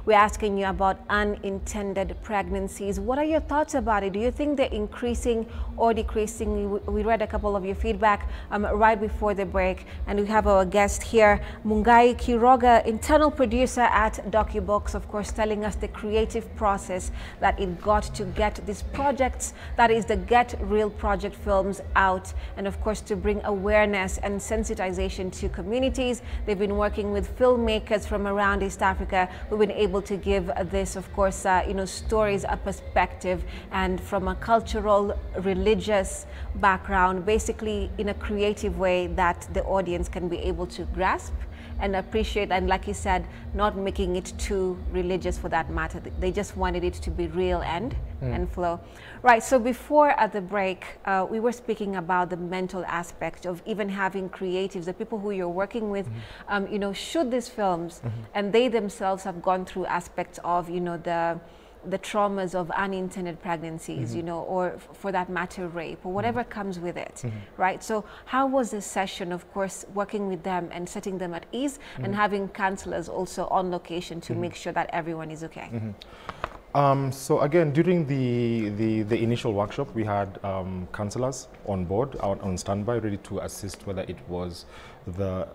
We're asking you about unintended pregnancies. What are your thoughts about it? Do you think they're increasing or decreasing? We read a couple of your feedback right before the break, and we have our guest here, Mungai Kiroga, internal producer at DocuBox, of course, telling us the creative process that it got to get these projects, that is the Get Real Project films out, and of course to bring awareness and sensitization to communities. They've been working with filmmakers from around East Africa who've been able to give this, of course, stories a perspective, and from a cultural, religious background, basically in a creative way that the audience can be able to grasp and appreciate, and like you said, not making it too religious for that matter. They just wanted it to be real and flow. Right, so before at the break, we were speaking about the mental aspect of even having creatives, the people who you're working with, shoot these films, and they themselves have gone through aspects of, the traumas of unintended pregnancies, or for that matter, rape, or whatever comes with it, right? So how was this session, of course, working with them and setting them at ease, and having counselors also on location to make sure that everyone is okay? So again, during the initial workshop, we had counselors on board, on standby, ready to assist, whether it was the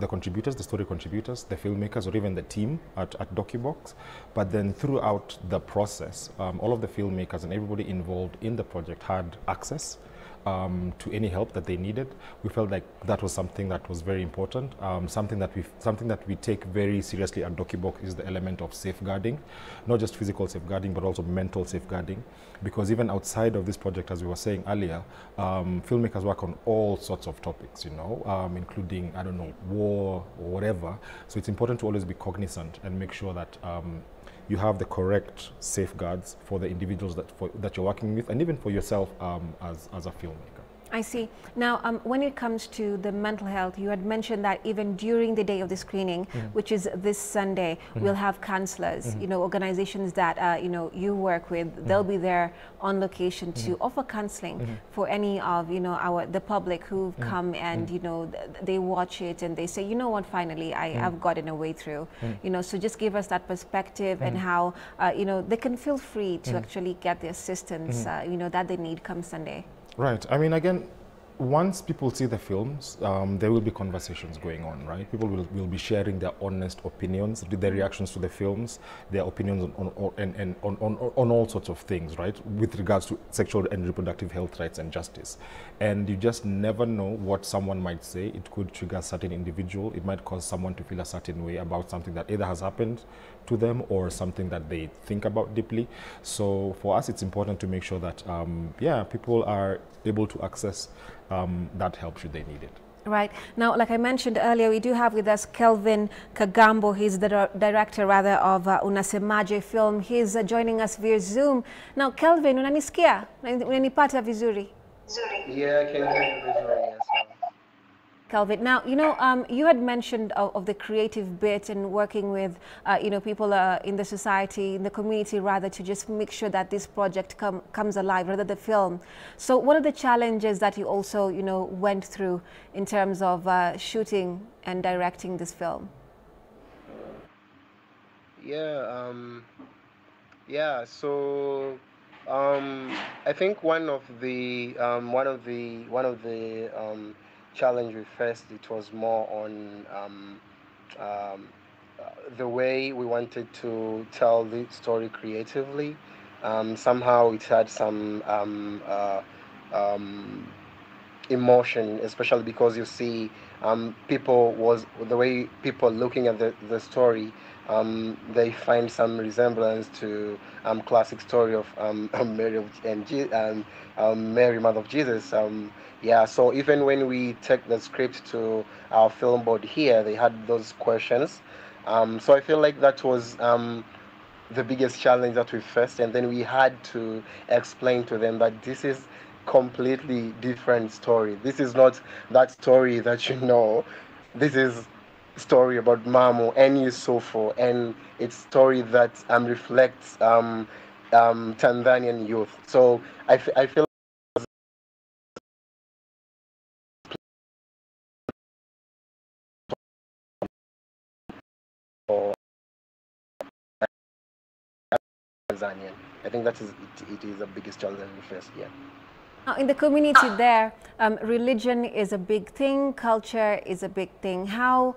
contributors, the story contributors, the filmmakers, or even the team at DocuBox. But then throughout the process, all of the filmmakers and everybody involved in the project had access to any help that they needed. We felt like that was something that was very important. Something that we take very seriously at DocuBox is the element of safeguarding, not just physical safeguarding, but also mental safeguarding. Because even outside of this project, as we were saying earlier, filmmakers work on all sorts of topics, including, I don't know, war or whatever. So it's important to always be cognizant and make sure that you have the correct safeguards for the individuals that you're working with, and even for yourself as a filmmaker. I see. Now, when it comes to the mental health, you had mentioned that even during the day of the screening, which is this Sunday, we'll have counselors, organizations that, you work with. They'll be there on location to offer counseling for any of, the public who've come and, they watch it and they say, you know what, finally, I've gotten a way through. So just give us that perspective and how, they can feel free to actually get the assistance, that they need come Sunday. Right. I mean, again, once people see the films, there will be conversations going on, right? People will be sharing their honest opinions, their reactions to the films, their opinions on all sorts of things, right? With regards to sexual and reproductive health rights and justice. And you just never know what someone might say. It could trigger a certain individual. It might cause someone to feel a certain way about something that either has happened to them or something that they think about deeply. So for us, it's important to make sure that, people are able to access that help should they need it. Right. Now, like I mentioned earlier, we do have with us Kelvin Kagambo. He's the director, rather, of Unasemaje film. He's joining us via Zoom. Now, Kelvin, unanisikia? Unanipata vizuri? Yeah, I can hear you visually, yes. Kelvin, now, you had mentioned of the creative bit and working with, people in the society, in the community, rather, to just make sure that this project comes alive, rather the film. So what are the challenges that you also, went through in terms of shooting and directing this film? So I think one of the challenge we faced, it was more on the way we wanted to tell the story creatively. Somehow it had some emotion, especially because you see the way people looking at the story, they find some resemblance to classic story of Mary, Mother of Jesus. So even when we take the script to our film board here, they had those questions. So I feel like that was the biggest challenge that we faced, and then we had to explain to them that this is completely different story. This is not that story that you know. This is story about Mamu and Yusufu, and it's story that reflects Tanzanian youth. So I feel Tanzanian. I think that is it is the biggest challenge that we face. Yeah. Now, in the community there, religion is a big thing, culture is a big thing. How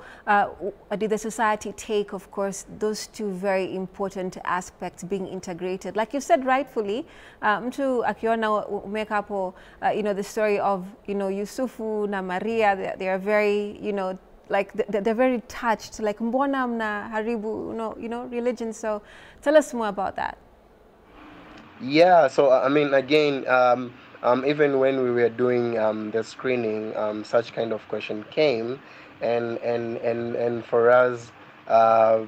did the society take, of course, those two very important aspects being integrated? Like you said rightfully, mtu akiona umeka hapo, the story of, Yusufu na Maria, they are very, like they're very touched, like mbona mna haribu, religion. So tell us more about that. Yeah, so I mean, again, even when we were doing the screening, such kind of question came, and for us, I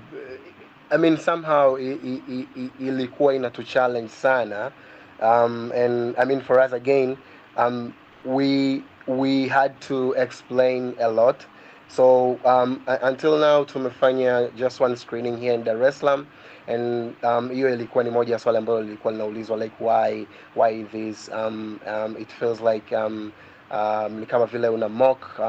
mean, somehow ilikuwa inatu challenge sana, and I mean, for us again, we had to explain a lot. So until now tumefanya just one screening here in Dar es Salaam, and hiyo ilikuwa ni moja ya swali ambalo lilikuwa linaulizwa, like why this it feels like ni kama vile una mock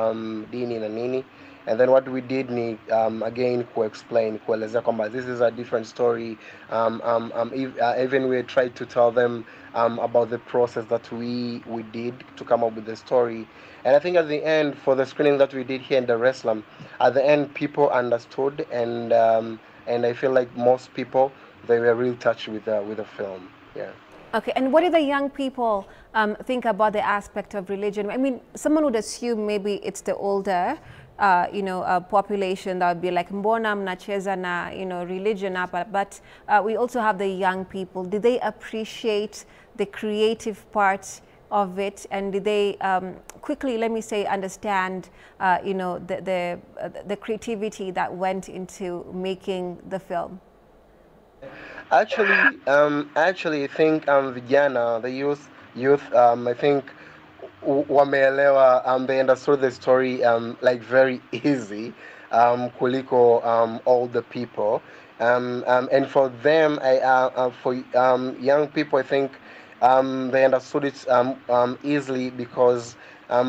dini na nini. And then what we did ni again explain, kuelezea kwamba this is a different story. Even we tried to tell them about the process that we did to come up with the story. And I think at the end, for the screening that we did here in Dar es Salaam, at the end people understood, and I feel like most people, they were really touched with the film. Yeah. Okay, and what do the young people think about the aspect of religion? I mean, someone would assume maybe it's the older population that would be like, mbona mnacheza na, religion hapa, but we also have the young people. Did they appreciate the creative part of it, and did they quickly, let me say, understand, the creativity that went into making the film? Actually, I think vijana, the youth, I think wameelewa, they understood the story like very easy, kuliko older people, and for them, for young people, I think they understood it easily because I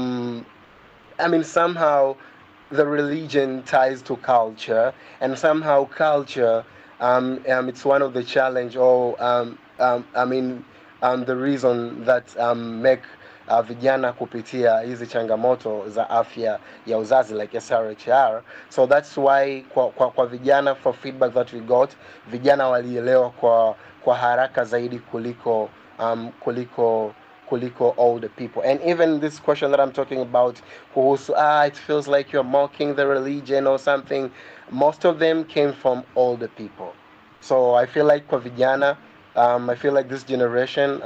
mean, somehow the religion ties to culture, and somehow culture, it's one of the challenge, or I mean, the reason that make vijana kupitia hizi changamoto za afya ya uzazi, like SRHR. So that's why kwa vijana, for feedback that we got, vijana walielewa kwa haraka zaidi kuliko older people. And even this question that I'm talking about, kuhusu, it feels like you're mocking the religion or something, most of them came from older people. So I feel like kwa vijana, I feel like this generation,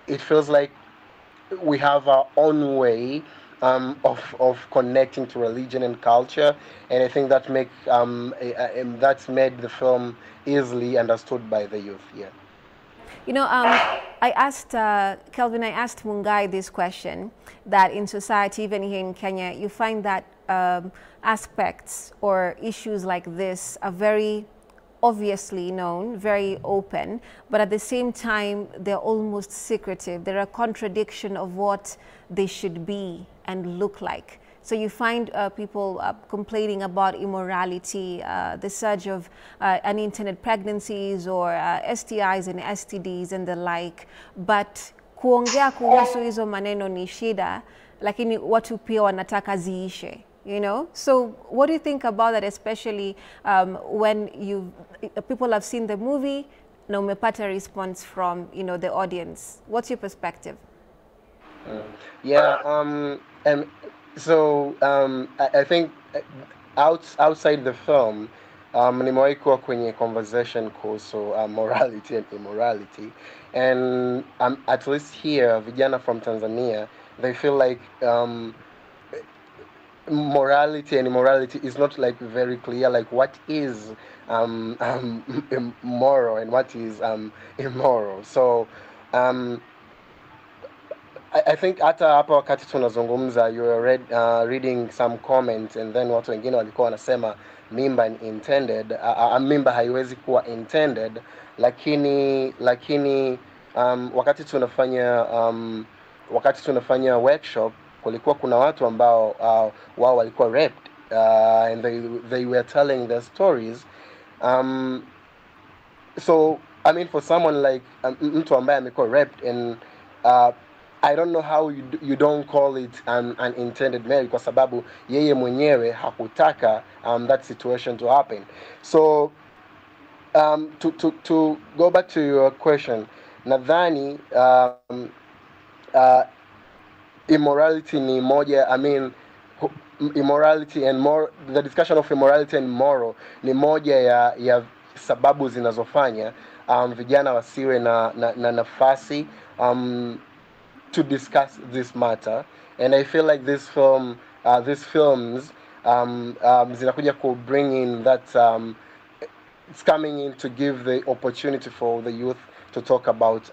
it feels like we have our own way of connecting to religion and culture, and I think that that's made the film easily understood by the youth. Yeah. I asked Kelvin, I asked Mungai this question, that in society, even here in Kenya, you find that aspects or issues like this are very obviously known, very open, but at the same time, they're almost secretive. They're a contradiction of what they should be and look like. So you find people complaining about immorality, the surge of unintended pregnancies or STIs and STDs and the like. But kuongea kuhusu hizo maneno ni shida, lakini watu pia wanataka ziishe. So what do you think about that, especially when people have seen the movie, na umepata response from the audience? What's your perspective? Yeah, so I think outside the film, nimewahi kuwa kwenye conversation kuhusu morality and immorality, and at least here, vijana from Tanzania, they feel like morality and immorality is not like very clear, like what is moral and what is immoral. So I think hata hapa wakati tunazungumza, you were reading some comments, and then watu wengine walikuwa wanasema mimba ni intended, mimba haiwezi kuwa intended, lakini wakati tunafanya workshop, kulikuwa kuna watu ambao wao walikuwa raped, and they were telling their stories, so I mean, for someone like mtu ambaye amekuwa raped, and uh, I don't know how you don't call it an unintended marriage, kwa sababu yeye mwenyewe hakutaka that situation to happen. So to go back to your question, nadhani immorality ni moja, I mean, immorality and more, the discussion of immorality and moral ni moja ya sababu zinazofanya vijana wasiwe na nafasi to discuss this matter. And I feel like these films zinakuja ku bring in that it's coming in to give the opportunity for the youth to talk about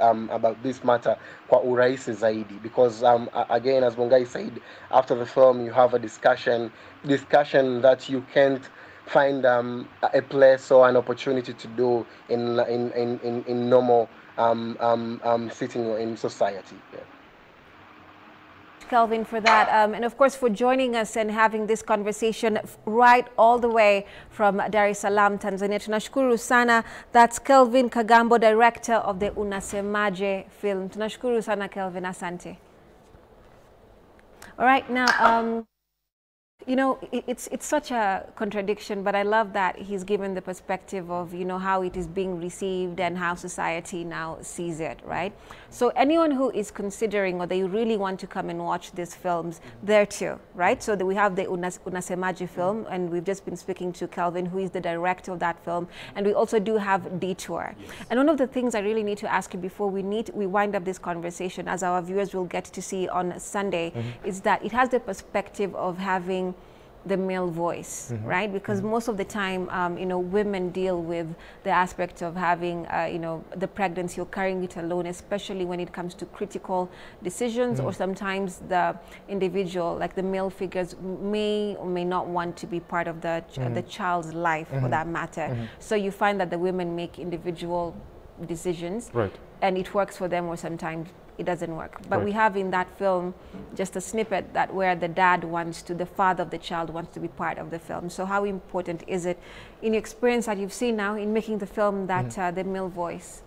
this matter kwa urahisi zaidi, because again, as Mungai said, after the film you have a discussion that you can't find a place or an opportunity to do in normal sitting in society. Yeah. Kelvin, for that, and of course for joining us and having this conversation right all the way from Dar es Salaam, Tanzania. Tunashukuru sana. That's Kelvin Kagambo, director of the Unasemaje film. Tunashukuru sana Kelvin, asante. All right, now you know, it's such a contradiction, but I love that he's given the perspective of, you know, how it is being received and how society now sees it, right? So anyone who is considering, or they really want to come and watch these films, there too, right? So that we have the Unasemaje film, and we've just been speaking to Kelvin, who is the director of that film, and we also do have Detour. Yes. And one of the things I really need to ask you before we wind up this conversation, as our viewers will get to see on Sunday, is that it has the perspective of having the male voice, right? Because most of the time, you know, women deal with the aspect of having, you know, the pregnancy or carrying it alone, especially when it comes to critical decisions, or sometimes the individual, like the male figures, may or may not want to be part of the child's life, for that matter. So you find that the women make individual decisions, right, and it works for them, or sometimes it doesn't work. But right, we have in that film just a snippet that where the the father of the child wants to be part of the film. So how important is it, in your experience that you've seen now in making the film, that the male voice,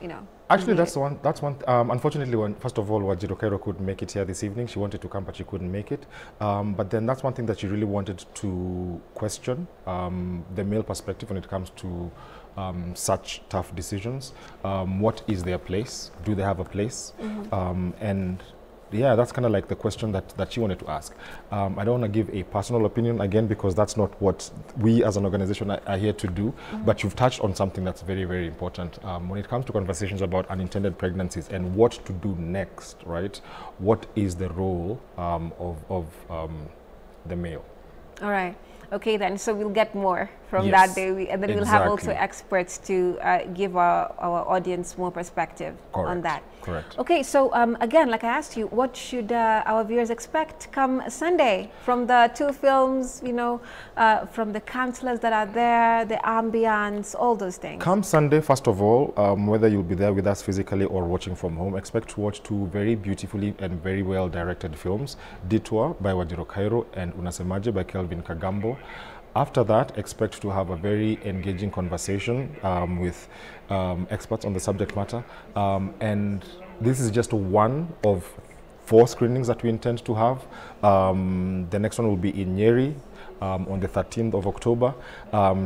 you know? Actually, that's one. Unfortunately, first of all, Wajiro Cairo couldn't make it here this evening. She wanted to come, but she couldn't make it. But then that's one thing that she really wanted to question, the male perspective when it comes to such tough decisions. What is their place? Do they have a place? And yeah, that's kind of like the question that she wanted to ask. I don't want to give a personal opinion again, because that's not what we as an organization are here to do. But you've touched on something that's very, very important. When it comes to conversations about unintended pregnancies and what to do next, right? What is the role of the male? All right. Okay, then, so we'll get more from that day, and then we'll have also experts to give our audience more perspective on that. Correct. Okay, so again, like I asked you, what should our viewers expect come Sunday from the two films, you know, from the counselors that are there, the ambience, all those things? Come Sunday, first of all, whether you'll be there with us physically or watching from home, expect to watch two very beautifully and very well directed films, Detour by Wajiro Cairo and Unasemaje by Kelvin Kagambo. After that, expect to have a very engaging conversation with experts on the subject matter. And this is just one of 4 screenings that we intend to have. The next one will be in Nyeri on the 13th of October.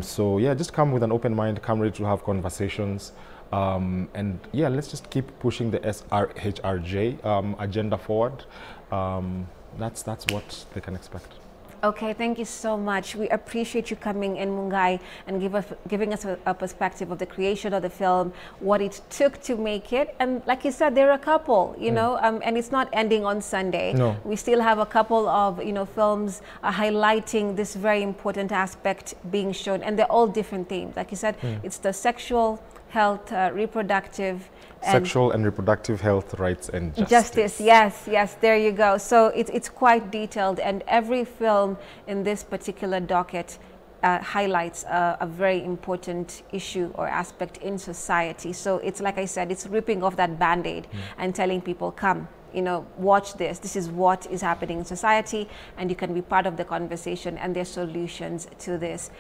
So yeah, just come with an open mind, come ready to have conversations. And yeah, let's just keep pushing the SRHRJ agenda forward. That's what they can expect. Okay, thank you so much. We appreciate you coming in, Mungai, and giving us a perspective of the creation of the film, what it took to make it. And like you said, there are a couple, you know, and it's not ending on Sunday. No. We still have a couple of, you know, films highlighting this very important aspect being shown, and they're all different themes. Like you said, it's the sexual health, reproductive, sexual and reproductive health, rights and justice. Yes, there you go. So it's quite detailed, and every film in this particular docket highlights a very important issue or aspect in society. So it's like I said, it's ripping off that band-aid and telling people, come, you know, watch this. This is what is happening in society, and you can be part of the conversation and their solutions to this,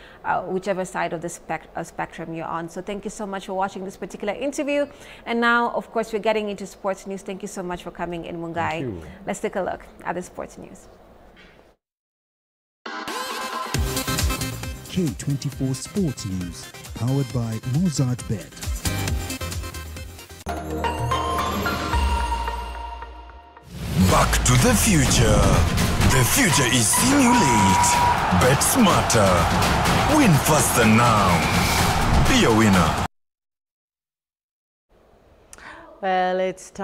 whichever side of the spectrum you're on. So thank you so much for watching this particular interview. And now, of course, we're getting into sports news. Thank you so much for coming in, Mungai. Thank you. Let's take a look at the sports news. K24 Sports News, powered by Mozart Bet. Back to the future. The future is simulate. Bet smarter. Win faster now. Be a winner. Well, it's time.